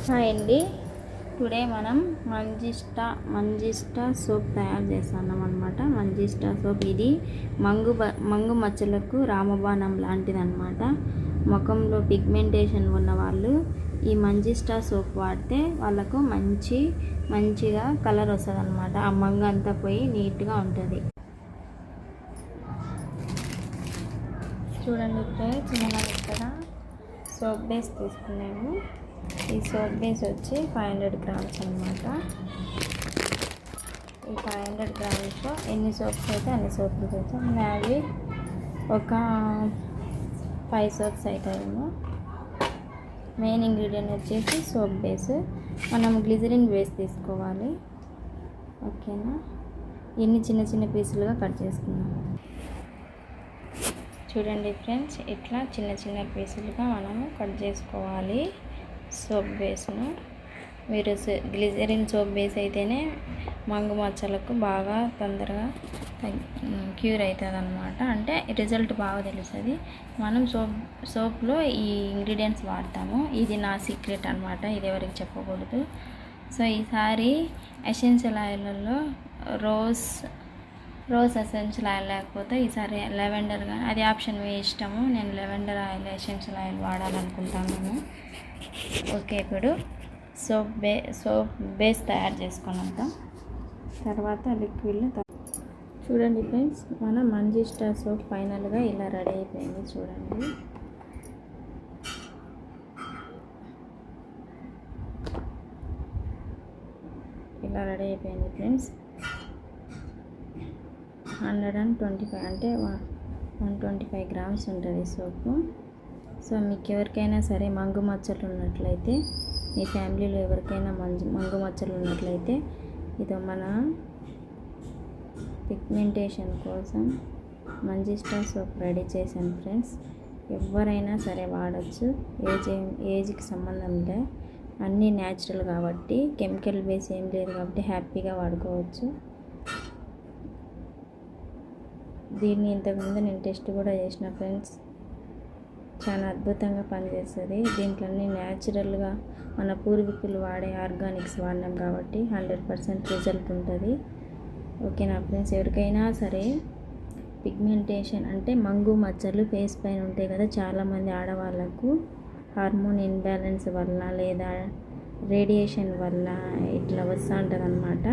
Hi అండి. Today మనం manjistha soap తయారు చేస్తున్నాం అనమాట. మంజిస్టా సోప్ ఇది మంగు మచ్చలకు రామబాణం లాంటిదన్నమాట. ముఖంలో పిగ్మెంటేషన్ ఉన్న వాళ్ళు ఈ మంజిస్టా సోప్ వాడితే వాళ్ళకు మంచిగా కలర్ వస్తుంది అనమాట. ఆ మంగు అంతా పోయి నీట్గా ఉంటుంది. చూడండి ఫ్రెండ్స్, మనం ఇక్కడ సోప్ బేస్ తీసుకున్నాము. ఈ సోప్ బేస్ వచ్చి 500 గ్రామ్స్ అనమాట. ఈ 500 గ్రామ్స్లో ఎన్ని సోప్స్ అయితే అన్ని సోప్లు తెచ్చాం. అవి ఒక 5 సోప్స్ అవుతాయేమో. మెయిన్ ఇంగ్రీడియంట్ వచ్చేసి సోప్ బేస్. మనం గ్లిజరిన్ బేస్ తీసుకోవాలి, ఓకేనా. ఎన్ని చిన్న చిన్న పీసులుగా కట్ చేసుకున్నాం. చూడండి ఫ్రెండ్స్, ఇట్లా చిన్న చిన్న పీసులుగా మనము కట్ చేసుకోవాలి సోప్ బేస్ను. మీరు గ్లిజరిన్ సోప్ బేస్ అయితేనే మంగు మచ్చలకు బాగా తొందరగా క్యూర్ అవుతుంది అనమాట. అంటే రిజల్ట్ బాగా తెలుస్తుంది. మనం సోప్లో ఈ ఇంగ్రీడియంట్స్ వాడతాము. ఇది నా సీక్రెట్ అనమాట, ఇది ఎవరికి చెప్పకూడదు. సో ఈసారి ఎసెన్షియల్ ఆయిల్లో రోజ్ ఎసెన్షియల్ ఆయిల్ లేకపోతే ఈసారి లెవెండర్, కానీ అది ఆప్షన్ మీ ఇష్టము. నేను లెవెండర్ ఆయిల్ ఎసెన్షియల్ ఆయిల్ వాడాలనుకుంటాను. ఓకే, ఇప్పుడు సోప్ బేస్ తయారు చేసుకున్నాం. తర్వాత లిక్విడ్లు చూడండి ఫ్రెండ్స్, మన మంజిస్టా సోప్ ఫైనల్గా ఇలా రెడీ అయిపోయింది. చూడండి, ఇలా రెడీ అయిపోయింది ఫ్రెండ్స్. 125 అంటే 125 గ్రామ్స్ ఉంటుంది సోపు. సో మీకు ఎవరికైనా సరే మంగు మచ్చలు ఉన్నట్లయితే, మీ ఫ్యామిలీలో ఎవరికైనా మంగు మచ్చలు ఉన్నట్లయితే, ఇది మన పిగ్మెంటేషన్ కోసం మంజిస్టా సోప్ రెడీ చేశాను ఫ్రెండ్స్. ఎవరైనా సరే వాడచ్చు, ఏజ్కి సంబంధం లే. అన్నీ న్యాచురల్ కాబట్టి, కెమికల్ బేస్ ఏం లేదు కాబట్టి హ్యాపీగా వాడుకోవచ్చు. దీన్ని ఇంతకుముందు నేను టెస్ట్ కూడా చేసిన ఫ్రెండ్స్. చాలా అద్భుతంగా పనిచేస్తుంది. దీంట్లో అన్నీ న్యాచురల్గా మన పూర్వీకులు వాడే ఆర్గానిక్స్ వాడినాం కాబట్టి 100% రిజల్ట్ ఉంటుంది. ఓకేనా ఫ్రెండ్స్, ఎవరికైనా సరే పిగ్మెంటేషన్ అంటే మంగు మచ్చలు ఫేస్ పైన ఉంటాయి కదా, చాలామంది ఆడవాళ్ళకు హార్మోన్ ఇన్బ్యాలెన్స్ వల్ల లేదా రేడియేషన్ వల్ల ఇట్లా వస్తూ ఉంటుంది అన్నమాట.